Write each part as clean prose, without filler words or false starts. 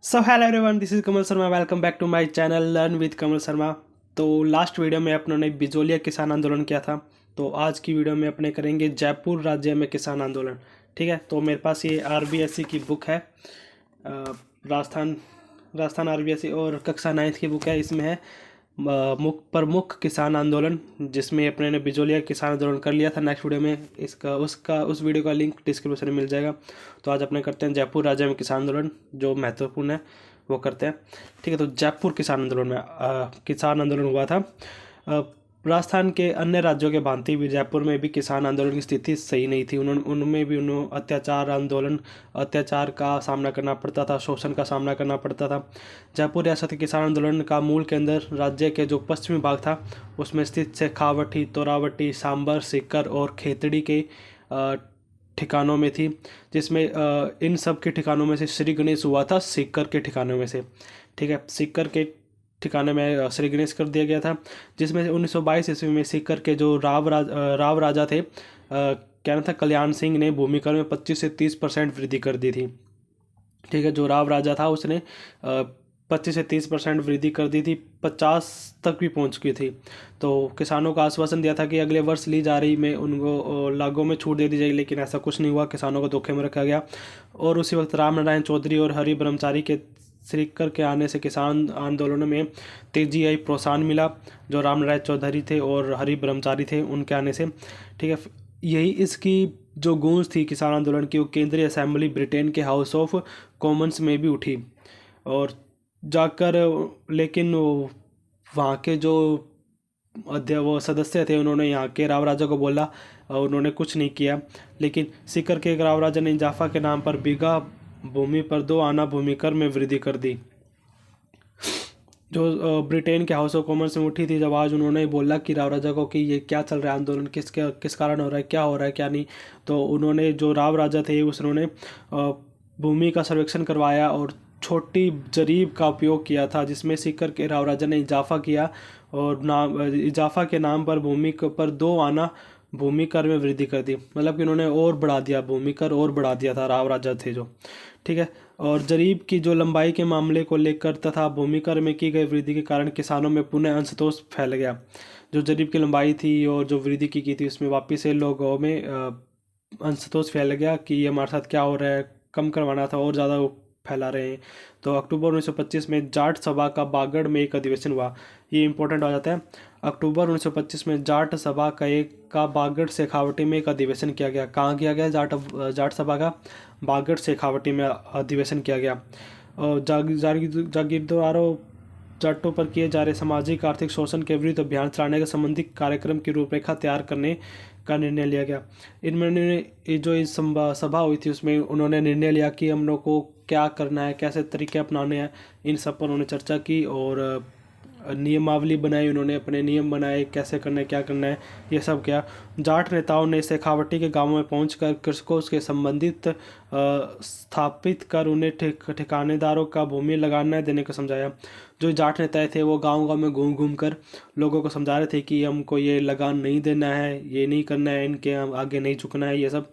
So hello everyone, this is Kamal Sharma. Welcome back to my channel learn with Kamal Sharma. तो last video में अपनों ने बिजोलिया किसान आंदोलन किया था। तो आज की वीडियो में अपने करेंगे जयपुर राज्य में किसान आंदोलन। ठीक है, तो मेरे पास ये आरबीएससी की बुक है, राजस्थान राजस्थान आरबीएससी और कक्षा 9th की बुक है। इसमें है प्रमुख किसान आंदोलन, जिसमें अपने ने बिजोलिया किसान आंदोलन कर लिया था। नेक्स्ट वीडियो में उस वीडियो का लिंक डिस्क्रिप्शन में मिल जाएगा। तो आज अपने करते हैं जयपुर राज्य में किसान आंदोलन, जो महत्वपूर्ण है वो करते हैं। ठीक है, तो जयपुर किसान आंदोलन में किसान आंदोलन हुआ था। राजस्थान के अन्य राज्यों के भांति भी जयपुर में भी किसान आंदोलन की स्थिति सही नहीं थी। उनमें भी अत्याचार का सामना करना पड़ता था, शोषण का सामना करना पड़ता था। जयपुर रियासत के किसान आंदोलन का मूल केंद्र राज्य के जो पश्चिमी भाग था उसमें स्थित शेखावटी, तोरावटी, सांबर, सीकर और खेतड़ी के ठिकानों में थी, जिसमें इन सब के ठिकानों में से श्री गणेश हुआ था सीकर के ठिकानों में से। ठीक है, सीकर के ठिकाने में श्री गणेश कर दिया गया था, जिसमें से 1922 ईस्वी में सीकर के जो राव राजा थे, क्या नाम था, कल्याण सिंह ने भूमि कर में 25 से 30% वृद्धि कर दी थी। ठीक है, जो राव राजा था उसने 25 से 30% वृद्धि कर दी थी, 50 तक भी पहुंच गई थी। तो किसानों को आश्वासन दिया था कि अगले वर्ष ली जा रही में उनको लागू में छूट दे दी जाएगी, लेकिन ऐसा कुछ नहीं हुआ। किसानों को धोखे में रखा गया। और उसी वक्त राम नारायण चौधरी और हरि ब्रह्मचारी के श्रीकर के आने से किसान आंदोलनों में तेजी आई, प्रोत्साहन मिला। जो राम नारायण चौधरी थे और हरि ब्रह्मचारी थे, उनके आने से। ठीक है, यही इसकी जो गूंज थी किसान आंदोलन की, वो केंद्रीय असेंबली ब्रिटेन के हाउस ऑफ कॉमन्स में भी उठी। और जाकर लेकिन वहाँ के जो वो सदस्य थे, उन्होंने यहाँ के राव राजा को बोला, उन्होंने कुछ नहीं किया। लेकिन सीकर के एक राव राजा ने जाफा के नाम पर बीघा भूमि पर 2 आना भूमि कर में वृद्धि कर दी। जो ब्रिटेन के हाउस ऑफ कॉमन्स में उठी थी जब, आज उन्होंने बोला कि राव राजा को कि ये क्या चल रहा है आंदोलन, किस कारण हो रहा है, क्या हो रहा है क्या नहीं। तो उन्होंने, जो राव राजा थे, उन्होंने भूमि का सर्वेक्षण करवाया और छोटी जरीब का उपयोग किया था, जिसमें सीकर के राव राजा ने इजाफा किया और इजाफा के नाम पर भूमि पर 2 आना भूमि कर में वृद्धि कर दी। मतलब कि उन्होंने और बढ़ा दिया, भूमि कर और बढ़ा दिया था राव राजा थे जो। ठीक है, और जरीब की जो लंबाई के मामले को लेकर तथा भूमि कर में की गई वृद्धि के कारण किसानों में पुनः असंतोष फैल गया। जो जरीब की लंबाई थी और जो वृद्धि की थी, उसमें वापिस से लोगों में असंतोष फैल गया कि ये हमारे साथ क्या हो रहा है, कम करवाना था और ज़्यादा फैला रहे हैं। तो अक्टूबर 1925 में जाट सभा का बागड़ में एक अधिवेशन हुआ। ये इंपॉर्टेंट हो जाता है। अक्टूबर 1925 में जाट सभा का बागड़ शेखावटी में एक अधिवेशन किया गया। कहाँ किया गया? जाट सभा का बागड़ शेखावटी में अधिवेशन किया गया। और जागीरदारों जाटों पर किए जा रहे सामाजिक आर्थिक शोषण के विरुद्ध अभियान चलाने के संबंधी कार्यक्रम की रूपरेखा तैयार करने का निर्णय लिया गया। इनमें जो इस सभा हुई थी, उसमें उन्होंने निर्णय लिया कि हम लोग को क्या करना है, कैसे तरीके अपनाने हैं, इन सब पर उन्होंने चर्चा की और नियमावली बनाई। उन्होंने अपने नियम बनाए, कैसे करना है, क्या करना है, ये सब किया। जाट नेताओं ने शेखावटी के गांवों में पहुंचकर कृषकों के संबंधित स्थापित कर उन्हें ठिकानेदारों का भूमि लगाना देने को समझाया। जो जाट नेता थे वो गांव गांव में घूम घूम कर लोगों को समझा रहे थे कि हमको ये लगान नहीं देना है, ये नहीं करना है, इनके आगे नहीं झुकना है, ये सब।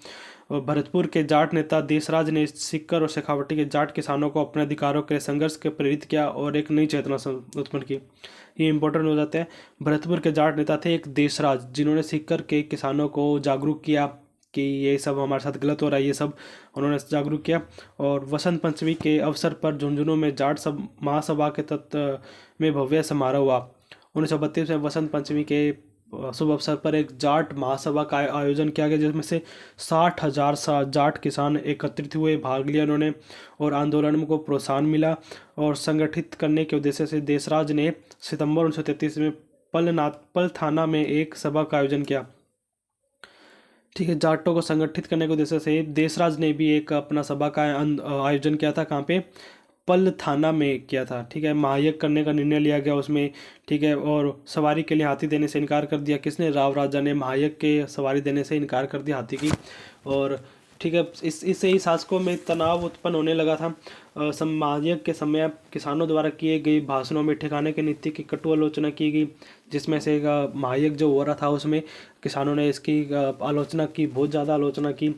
और भरतपुर के जाट नेता देशराज ने सीकर और शेखावटी के जाट किसानों को अपने अधिकारों के संघर्ष के प्रेरित किया और एक नई चेतना उत्पन्न की। ये इंपॉर्टेंट हो जाते हैं। भरतपुर के जाट नेता थे एक देशराज, जिन्होंने सीकर के किसानों को जागरूक किया कि ये सब हमारे साथ गलत हो रहा है, ये सब उन्होंने जागरूक किया। और वसंत पंचमी के अवसर पर झुंझुनू में जाट महासभा के तत्व में भव्य समारोह हुआ। 1932 में वसंत पंचमी के शुभ अवसर पर एक जाट महासभा का आयोजन किया गया, जिसमें से 60,000 जाट किसान एकत्रित हुए, भाग लिया उन्होंने और आंदोलन को प्रोत्साहन मिला। और संगठित करने के उद्देश्य से देशराज ने सितंबर 1933 में पल थाना में एक सभा का आयोजन किया। ठीक है, जाटों को संगठित करने के उद्देश्य से देशराज ने भी एक अपना सभा का आयोजन किया था। कहाँ पे? पल थाना में किया था। ठीक है, महायज्ञ करने का निर्णय लिया गया उसमें। ठीक है, और सवारी के लिए हाथी देने से इनकार कर दिया। किसने? राव राजा ने महायज्ञ के सवारी देने से इनकार कर दिया, हाथी की। और ठीक है, इससे ही शासकों में तनाव उत्पन्न होने लगा था। महायज्ञ के समय किसानों द्वारा किए गए भाषणों में ठिकाने की नीति की कटु आलोचना की गई, जिसमें से महायज्ञ जो हो रहा था उसमें किसानों ने इसकी आलोचना की, बहुत ज़्यादा आलोचना की।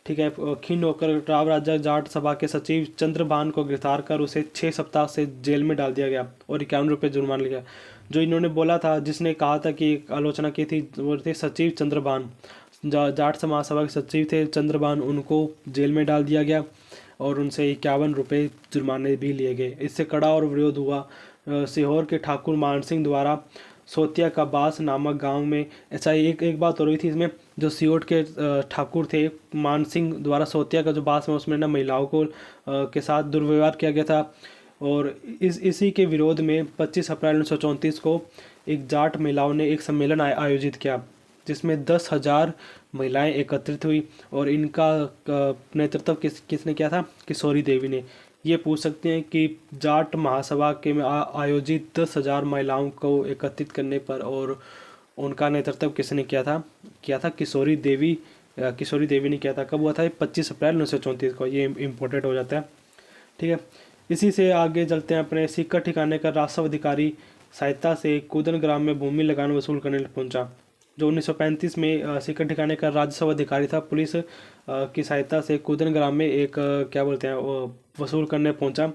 ठीक है। खिन्न होकर राव राजा जाट सभा के सचिव चंद्रभान को गिरफ्तार कर उसे 6 सप्ताह से जेल में डाल दिया गया और 51 रुपये जुर्माना लिया। जो इन्होंने बोला था, जिसने कहा था कि आलोचना की थी, वो थे सचिव चंद्रभान, जाट महासभा के सचिव थे चंद्रभान, उनको जेल में डाल दिया गया और उनसे 51 रुपये जुर्माने भी लिए गए। इससे कड़ा और विरोध हुआ। सीहोर के ठाकुर मान सिंह द्वारा सोतिया का बास नामक गांव में, ऐसा एक बात हो रही थी इसमें, जो सीहोर के ठाकुर थे मान सिंह द्वारा सोतिया का जो बास में, उसमें ना महिलाओं को के साथ दुर्व्यवहार किया गया था। और इसी के विरोध में 25 अप्रैल 1934 को एक जाट महिलाओं ने एक सम्मेलन आयोजित किया, जिसमें 10,000 महिलाएं एकत्रित हुई और इनका नेतृत्व किसने किया था? किशोरी देवी ने। ये पूछ सकते हैं कि जाट महासभा के में आयोजित 10,000 महिलाओं को एकत्रित करने पर और उनका नेतृत्व किसने किया था किशोरी देवी। किशोरी देवी ने किया था। कब हुआ था? 25 अप्रैल 1934 को। ये इम्पोर्टेंट हो जाता है, ठीक है। इसी से आगे चलते हैं। अपने सिक्का ठिकाने का राजस्व अधिकारी सहायता से कूदन ग्राम में भूमि लगान वसूल करने पहुंचा। जो 1935 में सिक्का ठिकाने का राजस्व अधिकारी था, पुलिस की सहायता से कूदन ग्राम में एक क्या बोलते हैं वसूल करने पहुंचा,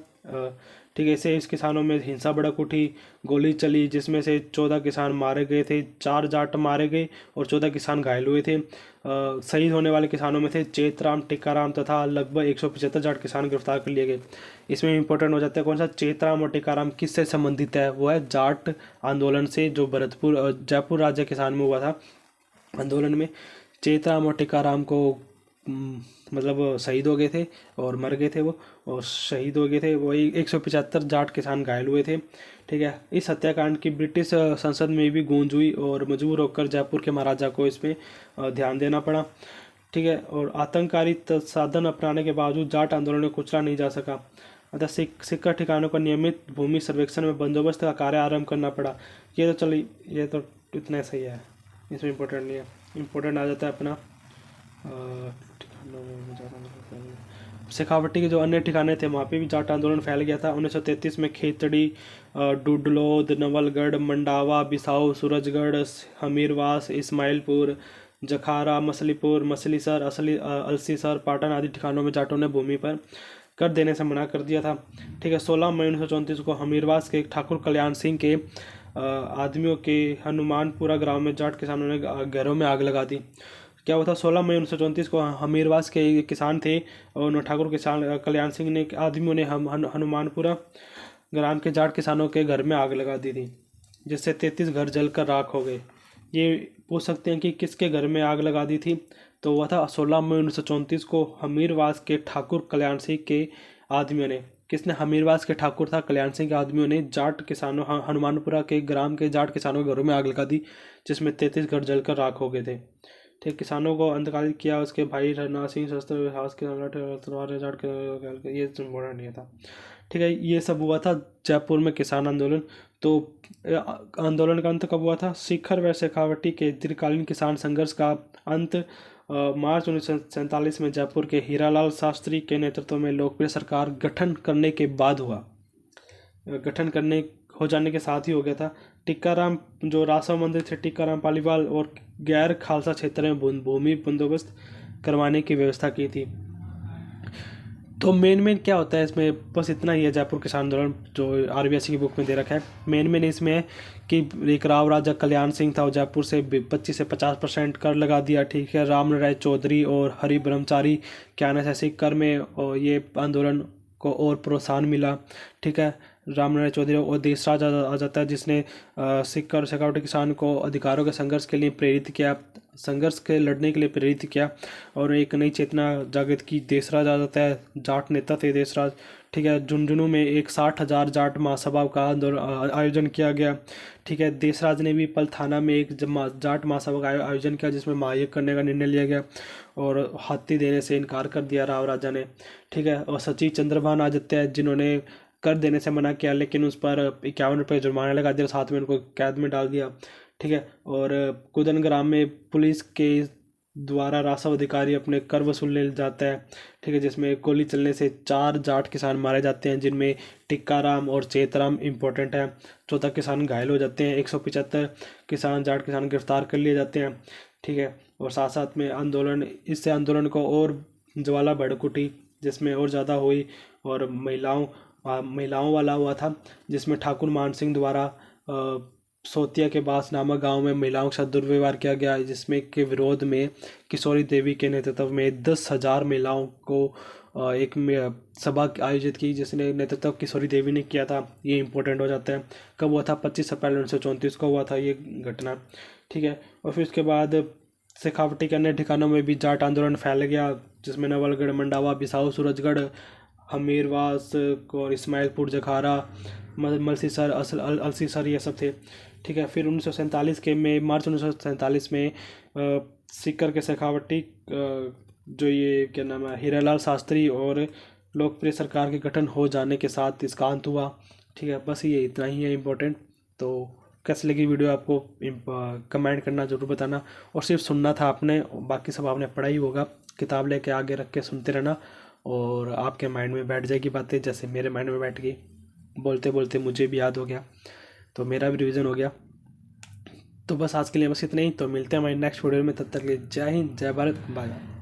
ठीक है। इसे इस किसानों में हिंसा भड़क उठी, गोली चली, जिसमें से 14 किसान मारे गए थे, 4 जाट मारे गए और 14 किसान घायल हुए थे। शहीद होने वाले किसानों में थे चेतराम, टिक्काराम तथा लगभग 175 जाट किसान गिरफ्तार कर लिए गए। इसमें इंपॉर्टेंट हो जाता है कौन सा? चेतराम और टिक्काराम किससे संबंधित है? वो है जाट आंदोलन से, जो भरतपुर जयपुर राज्य किसान में हुआ था आंदोलन में। चेतराम और टिक्काराम को मतलब शहीद हो गए थे और मर गए थे वो, और शहीद हो गए थे। वही 175 जाट किसान घायल हुए थे, ठीक है। इस हत्याकांड की ब्रिटिश संसद में भी गूंज हुई और मजबूर होकर जयपुर के महाराजा को इसमें ध्यान देना पड़ा, ठीक है। और आतंककारी साधन अपनाने के बावजूद जाट आंदोलन को कुचला नहीं जा सका, अतः सिक्का ठिकानों का नियमित भूमि सर्वेक्षण में बंदोबस्त का कार्य आरंभ करना पड़ा। ये तो चलिए, ये तो इतना सही है, इसमें इम्पोर्टेंट नहीं है। इम्पोर्टेंट आ जाता है अपना शेखावटी के जो अन्य ठिकाने थे, वहाँ पे भी जाट आंदोलन फैल गया था। 1933 में खेतड़ी, डुडलोद, नवलगढ़, मंडावा, बिसाऊ, सूरजगढ़, हमीरवास, इस्माइलपुर, जखारा, मछलीपुर, मछलीसर, अलसीसर, पाटन आदि ठिकानों में जाटों ने भूमि पर कर देने से मना कर दिया था, ठीक है। 16 मई 1934 को हमीरवास के ठाकुर कल्याण सिंह के आदमियों के हनुमानपुरा ग्राम में जाट किसानों ने घरों में आग लगा दी। क्या हुआ था? 16 मई 1934 को हमीरवास के किसान थे और ठाकुर किसान कल्याण सिंह ने आदमियों ने हनुमानपुरा ग्राम के जाट किसानों के घर में आग लगा दी थी, जिससे 33 घर जलकर राख हो गए। ये पूछ सकते हैं कि किसके घर में आग लगा दी थी? तो हुआ था 16 मई 1934 को हमीरवास के ठाकुर कल्याण सिंह के आदमियों ने। किसने? हमीरवास के ठाकुर था कल्याण सिंह के आदमियों ने जाट किसानों हनुमानपुरा के ग्राम के जाट किसानों के घरों में आग लगा दी, जिसमें 33 घर जलकर राख हो गए थे, ठीक। किसानों को अंतकालित किया उसके भाई रना सिंह, शस्त्र विहास के सम्राट जाट के, ये इम्पोर्टेंट नहीं था, ठीक है। ये सब हुआ था जयपुर में किसान आंदोलन। तो आंदोलन का अंत कब हुआ था? शिखर व शेखावटी के दीर्घकालीन किसान संघर्ष का अंत मार्च 1947 में जयपुर के हीरालाल शास्त्री के नेतृत्व में लोकप्रिय सरकार गठन करने के बाद हुआ। गठन करने हो जाने के साथ ही हो गया था। टिक्काराम जो राजस्व मंत्री थे, टिक्काराम पालीवाल, और गैर खालसा क्षेत्र में भूमि बंदोबस्त करवाने की व्यवस्था की थी। तो मेन क्या होता है इसमें? बस इतना ही है जयपुर किसान आंदोलन, जो आरबीएससी की बुक में दे रखा है। मेन इसमें है कि एक राव राजा कल्याण सिंह था, और जयपुर से 25 से 50% कर लगा दिया, ठीक है। रामराय चौधरी और हरि ब्रह्मचारी के आने से ऐसे कर में और ये आंदोलन को और प्रोत्साहन मिला, ठीक है। रामनारायण चौधरी और देशराज आ जाता है, जिसने सिख और शेखावटी किसान को अधिकारों के संघर्ष के लिए प्रेरित किया, संघर्ष के लड़ने के लिए प्रेरित किया, और एक नई चेतना जागृत की। देशराज आ जाता है, जाट नेता थे देशराज, ठीक है। झुंझुनू में एक 60,000 जाट महासभा का आयोजन किया गया, ठीक है। देशराज ने भी पलथाना में एक जाट महासभा का आयोजन किया, जिसमें महायज्ञ करने का निर्णय लिया गया और हाथी देने से इनकार कर दिया राव राजा ने, ठीक है। और सचिव चंद्रभान आ जाते हैं, जिन्होंने कर देने से मना किया, लेकिन उस पर 51 रुपये जुर्माना लगा दिया, साथ में उनको कैद में डाल दिया, ठीक है। और कुदन ग्राम में पुलिस के द्वारा राजस्व अधिकारी अपने कर वसूलने जाता है, ठीक है, जिसमें गोली चलने से 4 जाट किसान मारे जाते हैं, जिनमें टिक्काराम और चेतराम इम्पोर्टेंट है। 14 किसान घायल हो जाते हैं, 175 किसान जाट किसान गिरफ्तार कर लिए जाते हैं, ठीक है। और साथ साथ में इससे आंदोलन को और ज्वाला भड़कुटी जिसमें और ज़्यादा हुई, और महिलाओं वाला हुआ था जिसमें ठाकुर मान सिंह द्वारा सोतिया के बास नामक गांव में महिलाओं के साथ दुर्व्यवहार किया गया, जिसमें के विरोध में किशोरी देवी के नेतृत्व में 10,000 महिलाओं को एक सभा आयोजित की, जिसने नेतृत्व किशोरी देवी ने किया था। ये इंपॉर्टेंट हो जाता है। कब हुआ था? 25 अप्रैल 1934 को हुआ था ये घटना। ठीक है। और फिर उसके बाद शेखावटी के अन्य ठिकानों में भी जाट आंदोलन फैल गया, जिसमें नवलगढ़, मंडावा, बिसाऊ, सूरजगढ़, हमीरवास और इस्माइलपुर, जखारा, मलसीसर, अलसीसर, ये सब थे। ठीक है। फिर 1947 के में मार्च 1947 में सीकर के शेखावटी जो ये क्या नाम है, हीरालाल शास्त्री और लोकप्रिय सरकार के गठन हो जाने के साथ इसका अंत हुआ। ठीक है। बस ये इतना ही है इम्पोर्टेंट। तो कैसी लगी वीडियो आपको कमेंट करना ज़रूर बताना, और सिर्फ सुनना था आपने, बाकी सब आपने पढ़ा ही होगा। किताब लेके आगे रख के सुनते रहना और आपके माइंड में बैठ जाएगी बातें, जैसे मेरे माइंड में बैठ गई। बोलते बोलते मुझे भी याद हो गया, तो मेरा भी रिवीजन हो गया। तो बस आज के लिए बस इतना ही। तो मिलते हैं हमारे नेक्स्ट वीडियो में, तब तक के लिए जय हिंद, जय भारत, बाय।